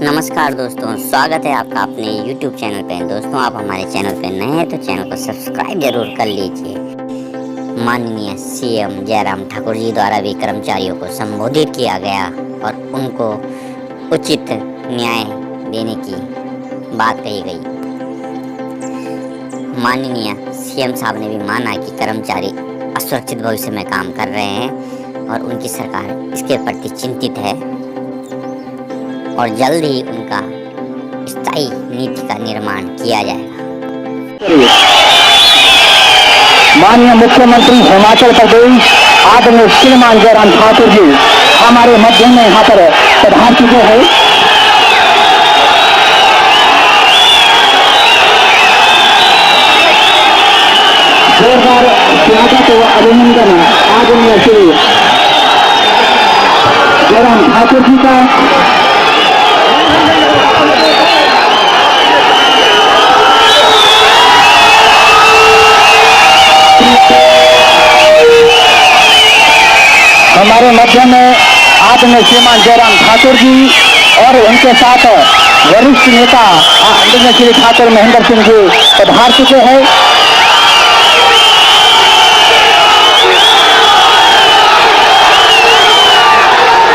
नमस्कार दोस्तों, स्वागत है आपका अपने YouTube चैनल पे। दोस्तों, आप हमारे चैनल पे नए हैं तो चैनल को सब्सक्राइब जरूर कर लीजिए। माननीय सीएम जयराम ठाकुर जी द्वारा भी कर्मचारियों को संबोधित किया गया और उनको उचित न्याय देने की बात कही गई। माननीय सीएम साहब ने भी माना कि कर्मचारी असुरक्षित भविष्य में काम कर रहे हैं और उनकी सरकार इसके प्रति चिंतित है और जल्द ही उनका स्थायी नीति का निर्माण किया जाएगा। माननीय मुख्यमंत्री हिमाचल प्रदेश आदरणीय श्रीमान जयराम ठाकुर जी हमारे मध्य में यहाँ पर पधार चुके हैं। जोरदार स्वागत व अभिनंदन आदरणीय श्री जयराम ठाकुर जी का। हमारे मध्य में आदरणीय श्रीमान जयराम ठाकुर जी और उनके साथ वरिष्ठ नेता आदरणीय श्री ठाकुर महेंद्र सिंह जी पधार चुके हैं।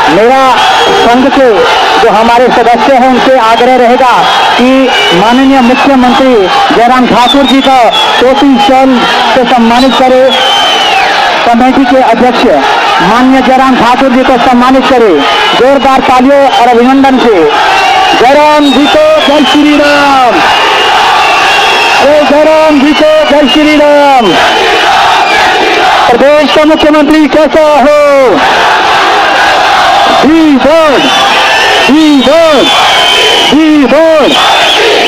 मेरा संघ के जो हमारे सदस्य हैं उनसे आग्रह रहेगा कि माननीय मुख्यमंत्री जयराम ठाकुर जी का टोपी शॉल से सम्मानित करे। कमेटी के अध्यक्ष माननीय जयराम ठाकुर जी को सम्मानित करे जोरदार तालियों और अभिनंदन से। जयराम जी को जय श्री राम। जयराम जी को जय श्री राम। प्रदेश का मुख्यमंत्री कैसा हो? जी बोल, जी बोल, जी बोल,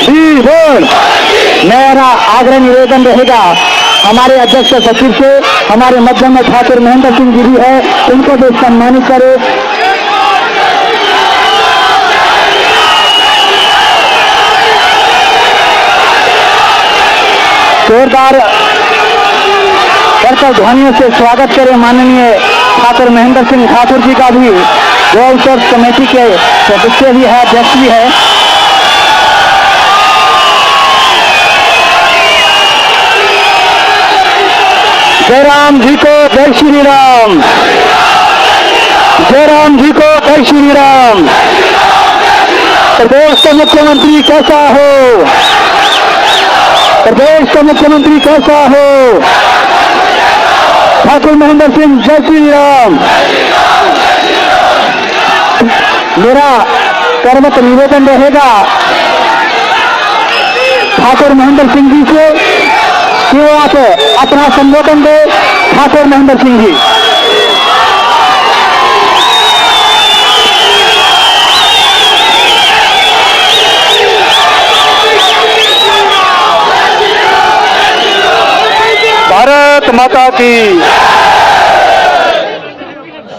जी बोल। मेरा आग्रह निवेदन रहेगा हमारे अध्यक्ष सचिव से, हमारे मध्य में ठाकुर महेंद्र सिंह जी भी है, उनको भी सम्मानित करे। जोरदार करतब ध्वनियों से स्वागत करें माननीय ठाकुर महेंद्र सिंह ठाकुर जी का भी, जो उत्तर कमेटी के सदस्य भी है, अध्यक्ष भी है। जयराम जी को जय श्री राम। जयराम जी को जय श्री राम। प्रदेश का मुख्यमंत्री कैसा हो? प्रदेश का मुख्यमंत्री कैसा हो? ठाकुर महेंद्र सिंह जय श्री राम। मेरा कर्मठ निवेदन रहेगा ठाकुर महेंद्र सिंह जी से कि वो आप अपना संबोधन दे। ठाकुर महेंद्र सिंह जी। भारत माता की।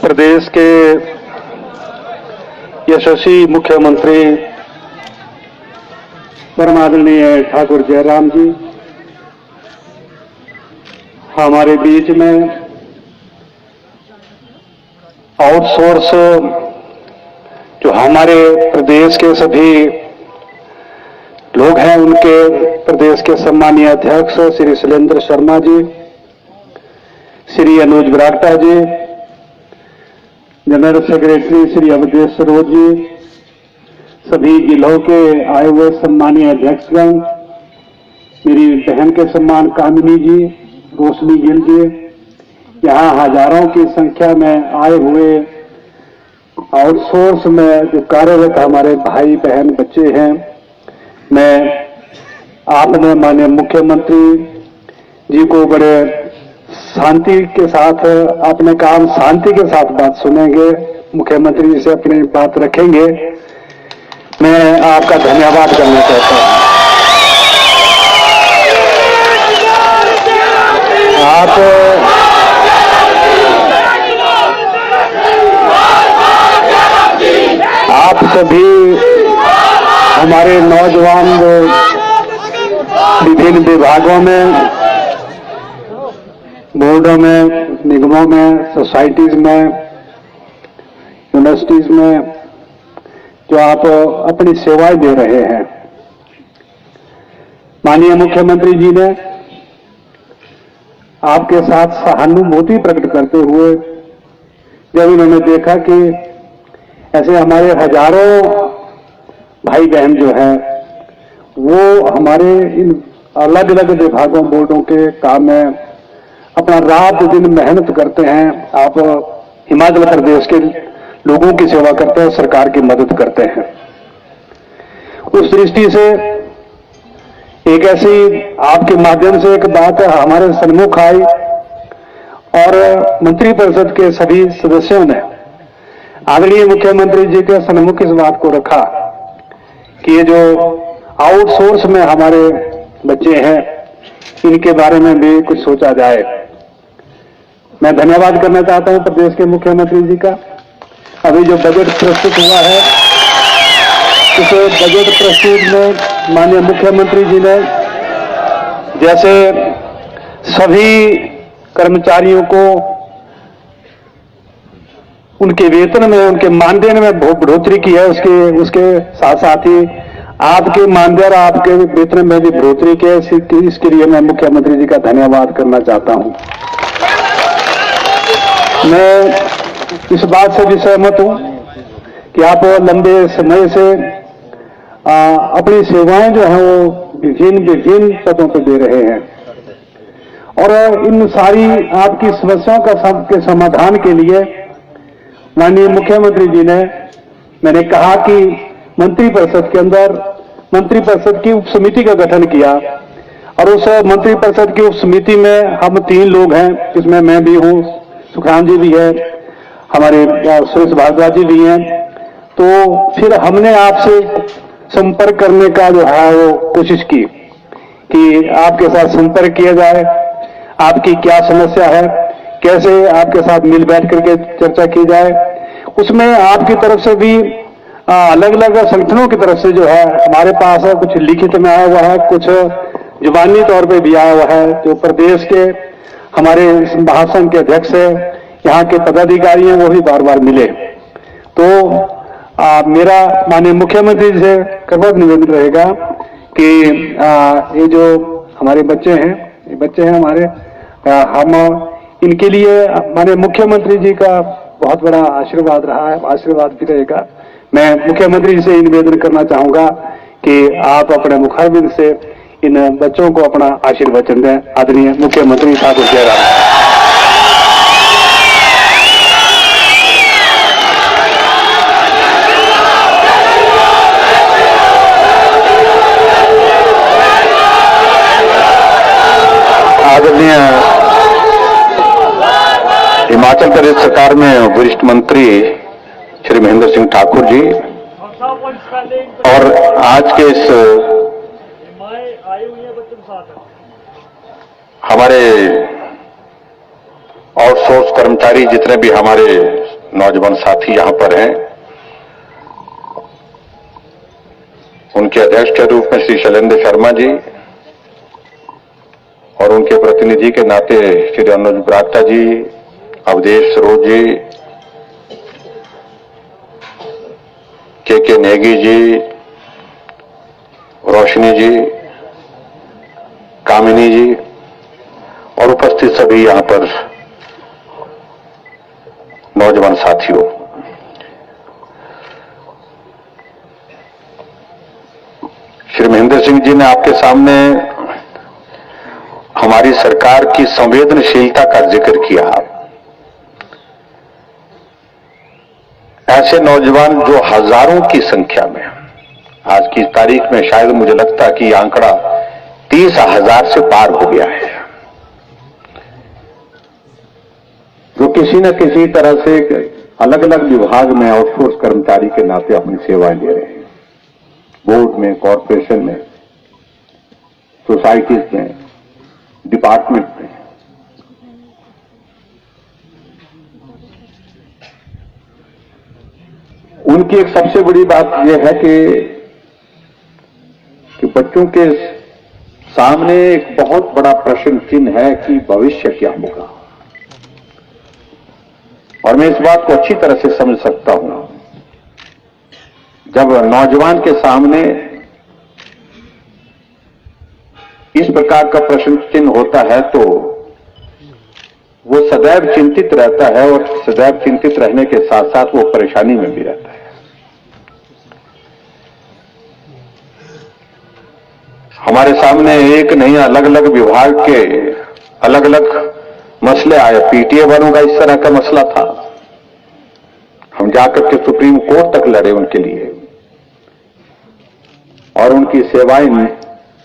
प्रदेश के यशस्वी मुख्यमंत्री परम आदरणीय ठाकुर जयराम जी हमारे बीच में आउटसोर्स जो हमारे प्रदेश के सभी लोग हैं, उनके प्रदेश के सम्मानीय अध्यक्ष श्री शैलेंद्र शर्मा जी, श्री अनुज बरागटा जी, जनरल सेक्रेटरी श्री अवधेश सरोज जी, सभी जिलों के आए हुए सम्मानीय अध्यक्षगण, मेरी बहन के सम्मान कामिनी जी, रोशनी गिल जी, यहाँ हजारों की संख्या में आए हुए आउटसोर्स में जो कार्यरत हमारे भाई बहन बच्चे हैं, मैं आपने माननीय मुख्यमंत्री जी को बड़े शांति के साथ अपने काम शांति के साथ बात सुनेंगे, मुख्यमंत्री जी से अपनी बात रखेंगे। मैं आपका धन्यवाद करना चाहता हूं। आप सभी हमारे नौजवान विभिन्न विभागों में, बोर्डों में, निगमों में, सोसाइटीज में, यूनिवर्सिटीज में जो आप अपनी सेवाएं दे रहे हैं। माननीय मुख्यमंत्री जी ने आपके साथ सहानुभूति प्रकट करते हुए जब इन्होंने देखा कि ऐसे हमारे हजारों भाई बहन जो हैं वो हमारे इन अलग अलग विभागों बोर्डों के काम में अपना रात दिन मेहनत करते हैं, आप हिमाचल प्रदेश के लोगों की सेवा करते हैं, सरकार की मदद करते हैं। उस दृष्टि से एक ऐसी आपके माध्यम से एक बात हमारे सन्मुख आई और मंत्रिपरिषद के सभी सदस्यों ने आदरणीय मुख्यमंत्री जी के सन्मुख इस बात को रखा कि ये जो आउटसोर्स में हमारे बच्चे हैं इनके बारे में भी कुछ सोचा जाए। मैं धन्यवाद करना चाहता हूं प्रदेश के मुख्यमंत्री जी का। अभी जो बजट प्रस्तुत हुआ है इस बजट प्रस्तुत में माननीय मुख्यमंत्री जी ने जैसे सभी कर्मचारियों को उनके वेतन में उनके मानदेय में बढ़ोतरी की है, उसके साथ साथ ही आपके मानदेय और आपके वेतन में भी बढ़ोतरी की है। इसके लिए मैं मुख्यमंत्री जी का धन्यवाद करना चाहता हूं। मैं इस बात से भी सहमत हूं कि आप लंबे समय से अपनी सेवाएं जो हैं वो विभिन्न पदों पर दे रहे हैं और इन सारी आपकी समस्याओं के समाधान के लिए माननीय मुख्यमंत्री जी ने मैंने कहा कि मंत्रिपरिषद के अंदर मंत्रिपरिषद की उप समिति का गठन किया और उस मंत्रिपरिषद की उप समिति में हम 3 लोग हैं, इसमें मैं भी हूं, सुखराम जी भी है, हमारे सुरेश भारद्वाज जी भी हैं। तो फिर हमने आपसे संपर्क करने का जो है वो कोशिश की कि आपके साथ संपर्क किया जाए, आपकी क्या समस्या है, कैसे आपके साथ मिल बैठ करके चर्चा की जाए। उसमें आपकी तरफ से भी अलग अलग संगठनों की तरफ से जो है हमारे पास है, कुछ लिखित में आया हुआ है, कुछ जुबानी तौर पे भी आया हुआ है। जो प्रदेश के हमारे महासंघ के अध्यक्ष है, यहाँ के पदाधिकारी हैं, वो भी बार बार मिले। तो मेरा माननीय मुख्यमंत्री जी से करबद्ध निवेदन रहेगा कि ये जो हमारे बच्चे हैं, ये बच्चे हैं हमारे, हम इनके लिए माननीय मुख्यमंत्री जी का बहुत बड़ा आशीर्वाद रहा है, आशीर्वाद भी रहेगा। मैं मुख्यमंत्री जी से निवेदन करना चाहूंगा कि आप अपने मुखारबिंद से इन बच्चों को अपना आशीर्वचन दें। आदरणीय मुख्यमंत्री ठाकुर जयराम। आदरणीय हिमाचल प्रदेश सरकार में वरिष्ठ मंत्री श्री महेंद्र सिंह ठाकुर जी और आज के इस हमारे आउटसोर्स कर्मचारी जितने भी हमारे नौजवान साथी यहां पर हैं, उनके अध्यक्ष के रूप में श्री शैलेंद्र शर्मा जी और उनके प्रतिनिधि के नाते श्री अनुज बरागटा जी, अवधेश सरोज जी, के नेगी जी, रोशनी जी, कामिनी जी और उपस्थित सभी यहां पर नौजवान साथियों, श्री महेंद्र सिंह जी ने आपके सामने हमारी सरकार की संवेदनशीलता का जिक्र किया। ऐसे नौजवान जो हजारों की संख्या में, आज की तारीख में शायद मुझे लगता है कि यह आंकड़ा 30,000 से पार हो गया है, जो किसी न किसी तरह से अलग अलग विभाग में आउटसोर्स कर्मचारी के नाते अपनी सेवाएं दे रहे हैं। बोर्ड में, कॉरपोरेशन में, सोसाइटीज में, डिपार्टमेंट में। उनकी एक सबसे बड़ी बात यह है कि बच्चों के सामने एक बहुत बड़ा प्रश्न चिन्ह है कि भविष्य क्या होगा। और मैं इस बात को अच्छी तरह से समझ सकता हूं। जब नौजवान के सामने इस प्रकार का प्रश्न चिन्ह होता है तो वो सदैव चिंतित रहता है, और सदैव चिंतित रहने के साथ साथ वो परेशानी में भी रहता है। हमारे सामने एक नहीं, अलग अलग विभाग के अलग अलग मसले आए। पीटीए वालों का इस तरह का मसला था, हम जाकर के सुप्रीम कोर्ट तक लड़े उनके लिए, और उनकी सेवाएं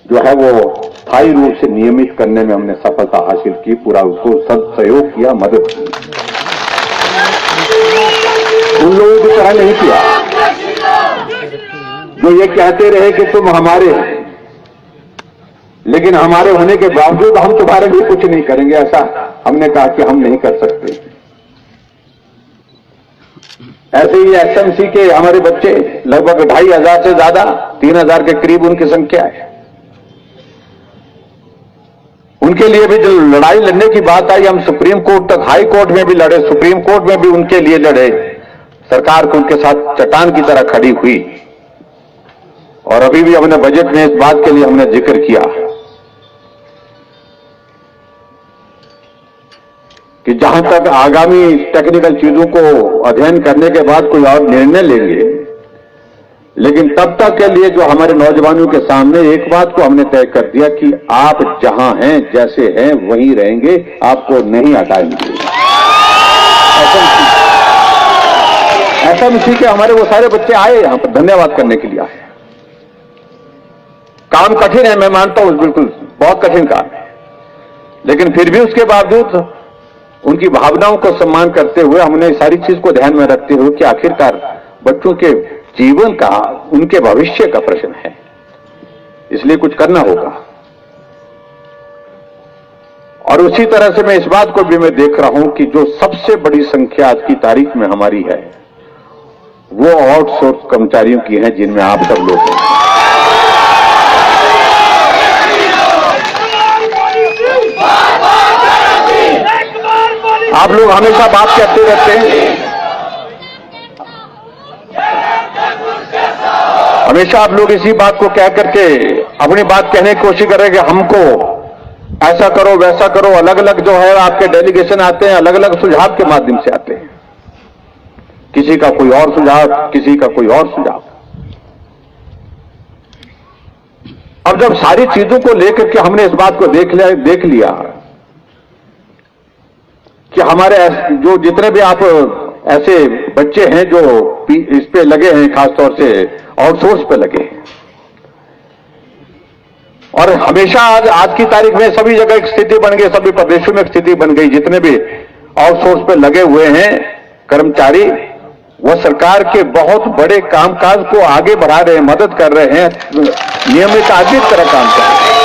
जो है वो स्थायी रूप से नियमित करने में हमने सफलता हासिल की, पूरा उसको सहयोग किया, मदद की। उन लोगों की तरह नहीं किया जो ये कहते रहे कि तुम हमारे हैं, लेकिन हमारे होने के बावजूद हम तुम्हारे लिए कुछ नहीं करेंगे, ऐसा हमने कहा कि हम नहीं कर सकते। ऐसे ही एसएमसी के हमारे बच्चे लगभग 2500 से ज्यादा, 3000 के करीब उनकी संख्या है। उनके लिए भी जो लड़ाई लड़ने की बात आई, हम सुप्रीम कोर्ट तक, हाई कोर्ट में भी लड़े, सुप्रीम कोर्ट में भी उनके लिए लड़े। सरकार को उनके साथ चट्टान की तरह खड़ी हुई, और अभी भी हमने बजट में इस बात के लिए हमने जिक्र किया कि जहां तक आगामी टेक्निकल चीजों को अध्ययन करने के बाद कोई और निर्णय लेंगे, लेकिन तब तक के लिए जो हमारे नौजवानों के सामने एक बात को हमने तय कर दिया कि आप जहां हैं, जैसे हैं वहीं रहेंगे, आपको नहीं हटाएंगे। एसएमसी के हमारे वो सारे बच्चे आए यहां पर धन्यवाद करने के लिए आए। काम कठिन है, मैं मानता हूं, बिल्कुल बहुत कठिन काम है, लेकिन फिर भी उसके बावजूद उनकी भावनाओं को सम्मान करते हुए हमने सारी चीज को ध्यान में रखते हुए कि आखिरकार बच्चों के जीवन का, उनके भविष्य का प्रश्न है, इसलिए कुछ करना होगा। और उसी तरह से मैं इस बात को भी मैं देख रहा हूं कि जो सबसे बड़ी संख्या आज की तारीख में हमारी है वो आउटसोर्स कर्मचारियों की है, जिनमें आप सब लोग हैं। आप लोग हमेशा बात कहते रहते हैं, हमेशा आप लोग इसी बात को कह करके अपनी बात कहने की कोशिश कर रहे हैं कि हमको ऐसा करो, वैसा करो। अलग अलग जो है आपके डेलीगेशन आते हैं, अलग अलग सुझाव के माध्यम से आते हैं, किसी का कोई और सुझाव, किसी का कोई और सुझाव। अब जब सारी चीजों को लेकर के हमने इस बात को देख लिया कि हमारे जो जितने भी आप ऐसे बच्चे हैं जो इस पे लगे हैं, खासतौर से आउटसोर्स पे लगे हैं, और हमेशा आज की तारीख में सभी जगह एक स्थिति बन गई, सभी प्रदेशों में एक स्थिति बन गई, जितने भी आउटसोर्स पे लगे हुए हैं कर्मचारी, वो सरकार के बहुत बड़े कामकाज को आगे बढ़ा रहे हैं, मदद कर रहे हैं, नियमित आदि तरह काम कर रहे हैं।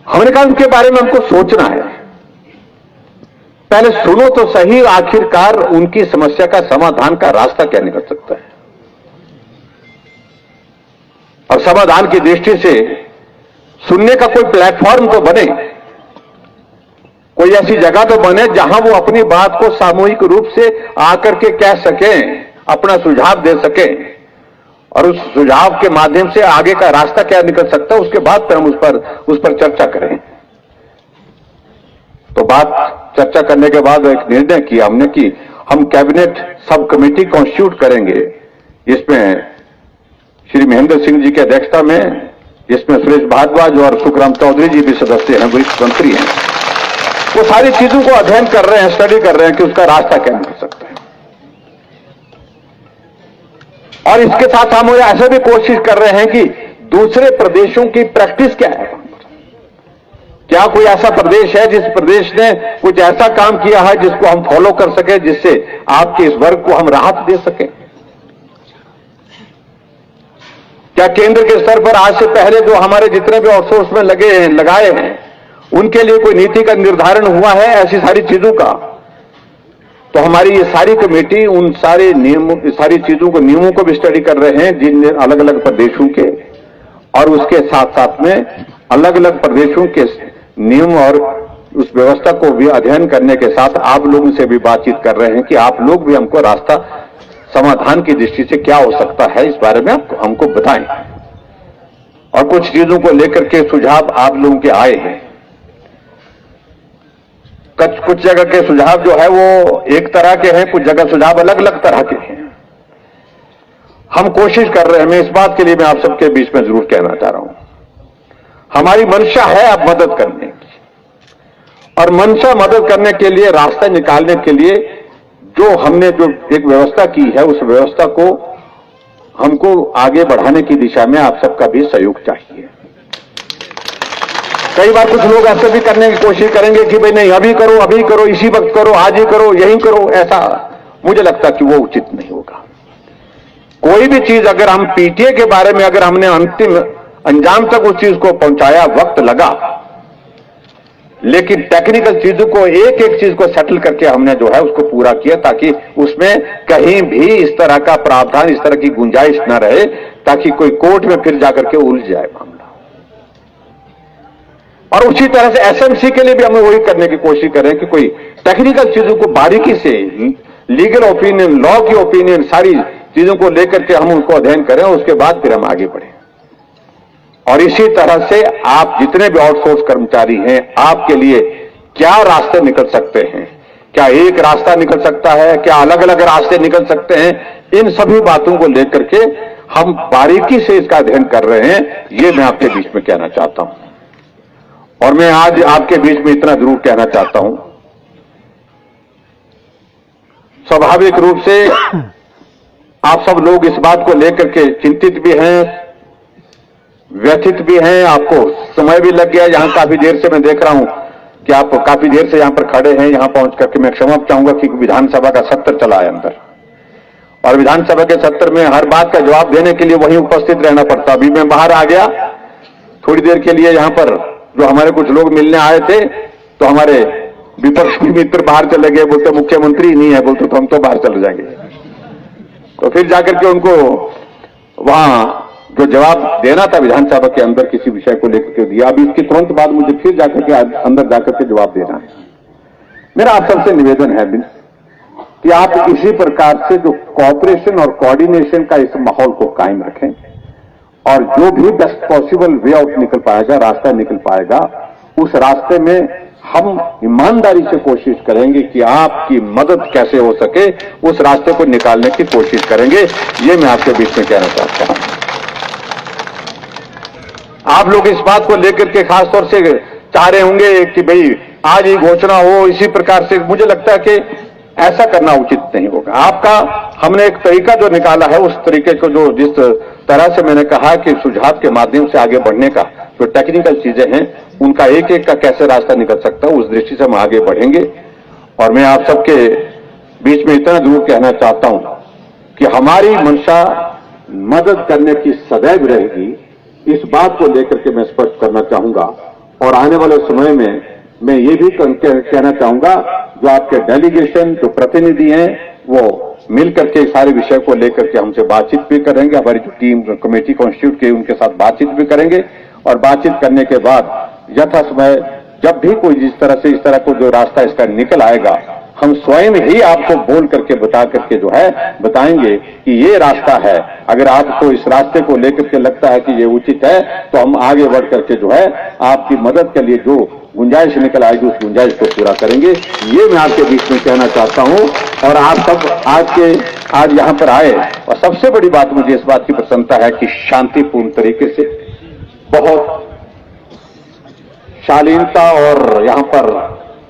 हमने कहा उनके बारे में हमको सोचना है, पहले सुनो तो सही, आखिरकार उनकी समस्या का समाधान का रास्ता क्या निकल सकता है, और समाधान की दृष्टि से सुनने का कोई प्लेटफॉर्म तो बने, कोई ऐसी जगह तो बने जहां वो अपनी बात को सामूहिक रूप से आकर के कह सकें, अपना सुझाव दे सकें, और उस सुझाव के माध्यम से आगे का रास्ता क्या निकल सकता है, उसके बाद फिर हम उस पर चर्चा करें। तो चर्चा करने के बाद एक निर्णय किया हमने कि हम कैबिनेट सब कमेटी कॉन्स्टिट्यूट करेंगे, जिसमें श्री महेंद्र सिंह जी की अध्यक्षता में, जिसमें सुरेश भारद्वाज और सुखराम चौधरी जी भी सदस्य हैं, वरिष्ठ मंत्री हैं। वो सारी चीजों को अध्ययन कर रहे हैं, स्टडी कर रहे हैं कि उसका रास्ता क्या निकल सकता है। और इसके साथ हम ऐसे भी कोशिश कर रहे हैं कि दूसरे प्रदेशों की प्रैक्टिस क्या है, क्या कोई ऐसा प्रदेश है जिस प्रदेश ने कुछ ऐसा काम किया है जिसको हम फॉलो कर सके, जिससे आपके इस वर्ग को हम राहत दे सकें। क्या केंद्र के स्तर पर आज से पहले जो हमारे जितने भी आउटसोर्स में लगाए हैं उनके लिए कोई नीति का निर्धारण हुआ है, ऐसी सारी चीजों का? तो हमारी ये सारी कमेटी उन सारे नियमों, सारी चीजों को, नियमों को भी स्टडी कर रहे हैं, जिन अलग अलग प्रदेशों के, और उसके साथ साथ में अलग अलग प्रदेशों के नियम और उस व्यवस्था को भी अध्ययन करने के साथ आप लोगों से भी बातचीत कर रहे हैं कि आप लोग भी हमको रास्ता समाधान की दृष्टि से क्या हो सकता है इस बारे में हमको बताएं। और कुछ चीजों को लेकर के सुझाव आप लोगों के आए हैं। कुछ जगह के सुझाव जो है वो एक तरह के हैं, कुछ जगह सुझाव अलग अलग तरह के हैं। हम कोशिश कर रहे हैं, मैं इस बात के लिए मैं आप सबके बीच में जरूर कहना चाह रहा हूं, हमारी मंशा है अब मदद करने की, और मंशा मदद करने के लिए, रास्ता निकालने के लिए जो हमने जो एक व्यवस्था की है, उस व्यवस्था को हमको आगे बढ़ाने की दिशा में आप सबका भी सहयोग चाहिए। कई बार कुछ लोग ऐसे भी करने की कोशिश करेंगे कि भाई नहीं अभी करो, इसी वक्त करो, आज ही करो, यही करो, ऐसा मुझे लगता कि वो उचित नहीं होगा। कोई भी चीज अगर हम पीटीए के बारे में अगर हमने अंतिम अंजाम तक उस चीज को पहुंचाया, वक्त लगा, लेकिन टेक्निकल चीजों को एक एक चीज को सेटल करके हमने जो है उसको पूरा किया, ताकि उसमें कहीं भी इस तरह का प्रावधान, इस तरह की गुंजाइश न रहे, ताकि कोई कोर्ट में फिर जाकर के उलझ जाए मामला। और उसी तरह से एसएमसी के लिए भी हमें वही करने की कोशिश करें कि कोई टेक्निकल चीजों को बारीकी से, लीगल ओपिनियन, लॉ की ओपिनियन, सारी चीजों को लेकर के हम उनको अध्ययन करें, उसके बाद फिर हम आगे बढ़ें। और इसी तरह से आप जितने भी आउटसोर्स कर्मचारी हैं, आपके लिए क्या रास्ते निकल सकते हैं, क्या एक रास्ता निकल सकता है, क्या अलग अलग रास्ते निकल सकते हैं, इन सभी बातों को लेकर के हम बारीकी से इसका अध्ययन कर रहे हैं, ये मैं आपके बीच में कहना चाहता हूं। और मैं आज आपके बीच में इतना जरूर कहना चाहता हूं, स्वाभाविक रूप से आप सब लोग इस बात को लेकर के चिंतित भी हैं, व्यथित भी हैं, आपको समय भी लग गया। यहां काफी देर से मैं देख रहा हूं कि आप काफी देर से यहां पर खड़े हैं। यहां पहुंच करके मैं क्षमा चाहूंगा कि विधानसभा का सत्र चला है अंदर, और विधानसभा के सत्र में हर बात का जवाब देने के लिए वहीं उपस्थित रहना पड़ता। अभी मैं बाहर आ गया थोड़ी देर के लिए, यहां पर जो हमारे कुछ लोग मिलने आए थे, तो हमारे विपक्षी मित्र बाहर चले गए, बोलते मुख्यमंत्री नहीं है, बोलते तो हम तो बाहर चले जाएंगे। तो फिर जाकर के उनको वहां जो जवाब देना था विधानसभा के अंदर किसी विषय को लेकर के दिया। अभी इसके तुरंत बाद मुझे फिर जाकर के अंदर जाकर के जवाब देना है। मेरा आप सबसे निवेदन है कि आप इसी प्रकार से जो कोऑपरेशन और कोऑर्डिनेशन का इस माहौल को कायम रखें, और जो भी बेस्ट पॉसिबल वे आउट निकल पाएगा, रास्ता निकल पाएगा, उस रास्ते में हम ईमानदारी से कोशिश करेंगे कि आपकी मदद कैसे हो सके, उस रास्ते को निकालने की कोशिश करेंगे। ये मैं आपके बीच में कहना चाहता हूं। आप लोग इस बात को लेकर के खासतौर से चाह रहे होंगे कि भाई आज ही घोषणा हो, इसी प्रकार से। मुझे लगता है कि ऐसा करना उचित नहीं होगा। आपका हमने एक तरीका जो निकाला है, उस तरीके को जो जिस तरह से मैंने कहा कि सुझाव के माध्यम से आगे बढ़ने का जो टेक्निकल चीजें हैं, उनका एक एक का कैसे रास्ता निकल सकता है, उस दृष्टि से हम आगे बढ़ेंगे। और मैं आप सबके बीच में इतना जरूर कहना चाहता हूं कि हमारी मंशा मदद करने की सदैव रहेगी। इस बात को लेकर के मैं स्पष्ट करना चाहूंगा। और आने वाले समय में मैं ये भी कहना चाहूंगा, जो आपके डेलीगेशन, जो प्रतिनिधि हैं, वो मिलकर के सारे विषय को लेकर के हमसे बातचीत भी करेंगे। हमारी जो टीम कमेटी कॉन्स्टिट्यूट की, उनके साथ बातचीत भी करेंगे। और बातचीत करने के बाद यथा समय जब भी कोई जिस तरह से इस तरह को जो रास्ता इसका निकल आएगा, हम स्वयं ही आपको बोल करके बता करके जो है बताएंगे कि ये रास्ता है। अगर आपको इस रास्ते को लेकर के लगता है कि ये उचित है, तो हम आगे बढ़ करके जो है आपकी मदद के लिए जो गुंजाइश निकल आएगी, उस गुंजाइश को पूरा करेंगे। ये मैं आपके बीच में कहना चाहता हूं। और आप सब आज यहां पर आए, और सबसे बड़ी बात मुझे इस बात की प्रसन्नता है कि शांतिपूर्ण तरीके से, बहुत शालीनता और यहां पर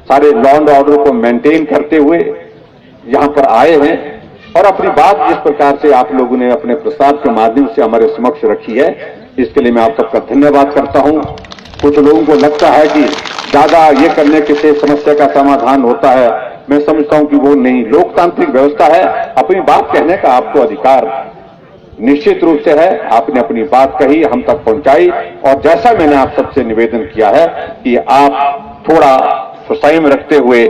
सारे लॉ एंड ऑर्डर को मेंटेन करते हुए यहां पर आए हैं, और अपनी बात जिस प्रकार से आप लोगों ने अपने प्रस्ताव के माध्यम से हमारे समक्ष रखी है, इसके लिए मैं आप सबका धन्यवाद करता हूं। कुछ लोगों को लगता है कि ज्यादा ये करने के से समस्या का समाधान होता है। मैं समझता हूं कि वो नहीं। लोकतांत्रिक व्यवस्था है, अपनी बात कहने का आपको अधिकार निश्चित रूप से है। आपने अपनी बात कही, हम तक पहुंचाई, और जैसा मैंने आप सबसे निवेदन किया है कि आप थोड़ा संयम रखते हुए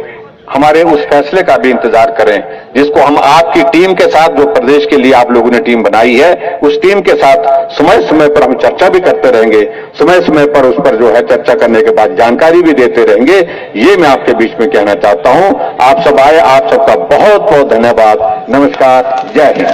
हमारे उस फैसले का भी इंतजार करें, जिसको हम आपकी टीम के साथ, जो प्रदेश के लिए आप लोगों ने टीम बनाई है, उस टीम के साथ समय समय पर हम चर्चा भी करते रहेंगे, समय समय पर उस पर जो है चर्चा करने के बाद जानकारी भी देते रहेंगे। ये मैं आपके बीच में कहना चाहता हूं। आप सब आए, आप सबका बहुत बहुत धन्यवाद। नमस्कार, जय हिंद।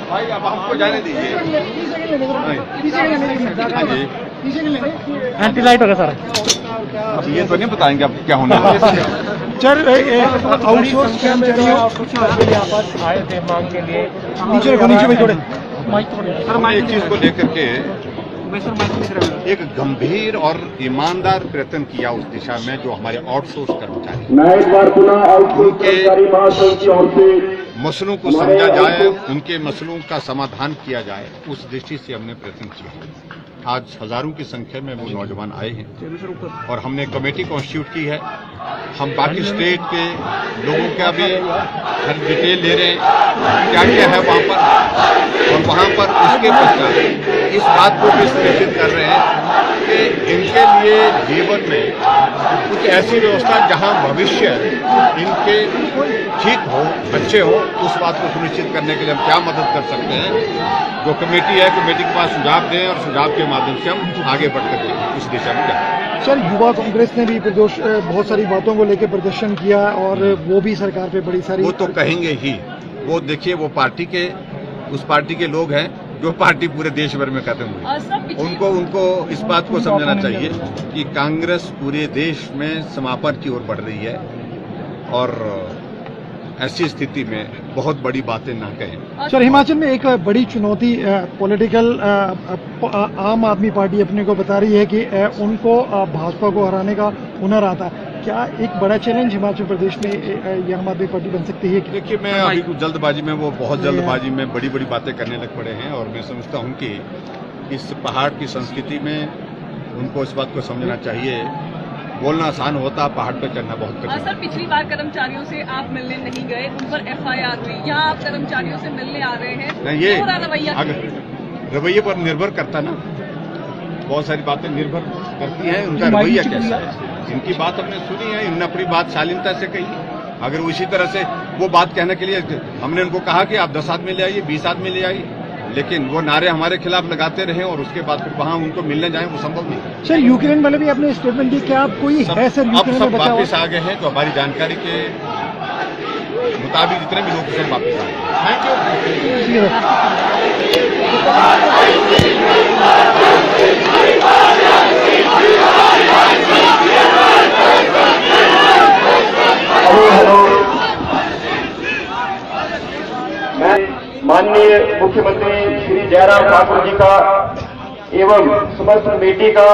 भाई अब हमको जाने दीजिए। एंटी लाइट होगा सर। अब ये तो नहीं बताएंगे अब क्या होने वाला है। सर आउटसोर्स कर्मचारियों आए थे मांग के लिए, नीचे में थोड़े सर, मैं एक चीज को लेकर के एक गंभीर और ईमानदार प्रयत्न किया उस दिशा में, जो हमारे आउटसोर्स कर्मचारी, मैं एक बार पुनः आउटसोर्स कर्मचारी महासंघ की ओर से मसलों को समझा जाए, उनके मसलों का समाधान किया जाए, उस दृष्टि से हमने प्रयत्न किया। आज हजारों की संख्या में वो नौजवान आए हैं और हमने कमेटी कॉन्स्टिट्यूट की है। हम बाकी स्टेट के लोगों का भी हर डिटेल ले रहे हैं, क्या क्या है वहाँ पर, और वहाँ पर उसके पश्चात इस बात को भी सुनिश्चित कर रहे हैं कि इनके लिए जीवन में कुछ ऐसी व्यवस्था जहाँ भविष्य इनके ठीक हो, अच्छे हो, उस बात को सुनिश्चित करने के लिए हम क्या मदद कर सकते हैं। जो कमेटी है, कमेटी के पास सुझाव दें और सुझाव के माध्यम से हम आगे बढ़ करके इस दिशा में जाएं। सर, युवा कांग्रेस ने भी बहुत सारी बातों को लेकर प्रदर्शन किया और वो भी सरकार पे बड़ी सारी, वो तो कहेंगे ही। वो देखिए, वो पार्टी के, उस पार्टी के लोग हैं जो पार्टी पूरे देश भर में खत्म हुई। उनको इस बात को समझना चाहिए कि कांग्रेस पूरे देश में समापन की ओर बढ़ रही है और ऐसी स्थिति में बहुत बड़ी बातें ना कहें। सर, हिमाचल में एक बड़ी चुनौती पॉलिटिकल आम आदमी पार्टी अपने को बता रही है कि उनको भाजपा को हराने का हुनर आता है। क्या एक बड़ा चैलेंज हिमाचल प्रदेश में ये आम आदमी पार्टी बन सकती है? देखिए, मैं अभी कुछ जल्दबाजी में, वो बहुत जल्दबाजी में बड़ी बड़ी बातें करने लग पड़े हैं और मैं समझता हूं कि इस पहाड़ की संस्कृति में उनको इस बात को समझना चाहिए। बोलना आसान होता, पहाड़ पर चढ़ना बहुत कठिन। सर, पिछली बार कर्मचारियों से आप मिलने नहीं गए, उन पर FIR हुई, यहाँ आप कर्मचारियों से मिलने आ रहे हैं, नहीं, ये रवैया रवैये पर निर्भर करता ना, बहुत सारी बातें निर्भर करती हैं उनका रवैया कैसा है। इनकी बात हमने सुनी है, इन्होंने अपनी बात शालीनता से कही। अगर उसी तरह से वो बात कहने के लिए हमने उनको कहा कि आप 10 आदमी ले आइए, 20 आदमी ले आइए, लेकिन वो नारे हमारे खिलाफ लगाते रहे और उसके बाद फिर वहां उनको मिलने जाए, वो संभव नहीं। सर, यूक्रेन वाले भी आपने स्टेटमेंट दी, क्या आप कोई है सर अब सब वापिस आ गए हैं, तो हमारी जानकारी के मुताबिक जितने भी लोग सब वापिस आ गए। Thank you. मैं माननीय मुख्यमंत्री श्री जयराम ठाकुर जी का एवं समस्त कमेटी का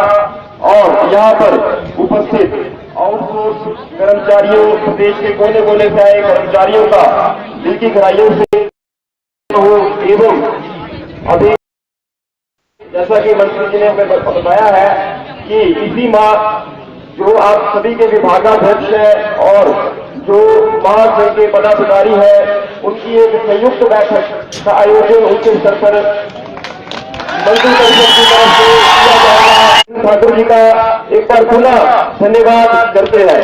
और यहाँ पर उपस्थित आउटसोर्स कर्मचारियों, प्रदेश के कोने कोने से आए कर्मचारियों का दिल की गहराइयों से एवं अभी जैसा कि मंत्री जी ने हमें बताया है कि इसी माह जो आप सभी के विभागाध्यक्ष हैं और जो महासंघ के पदाधिकारी हैं, उनकी एक संयुक्त बैठक का आयोजन उनके स्तर पर मंत्री परिषद की तरफ से किया जाएगा। ठाकुर जी का एक बार पुनः धन्यवाद करते हैं।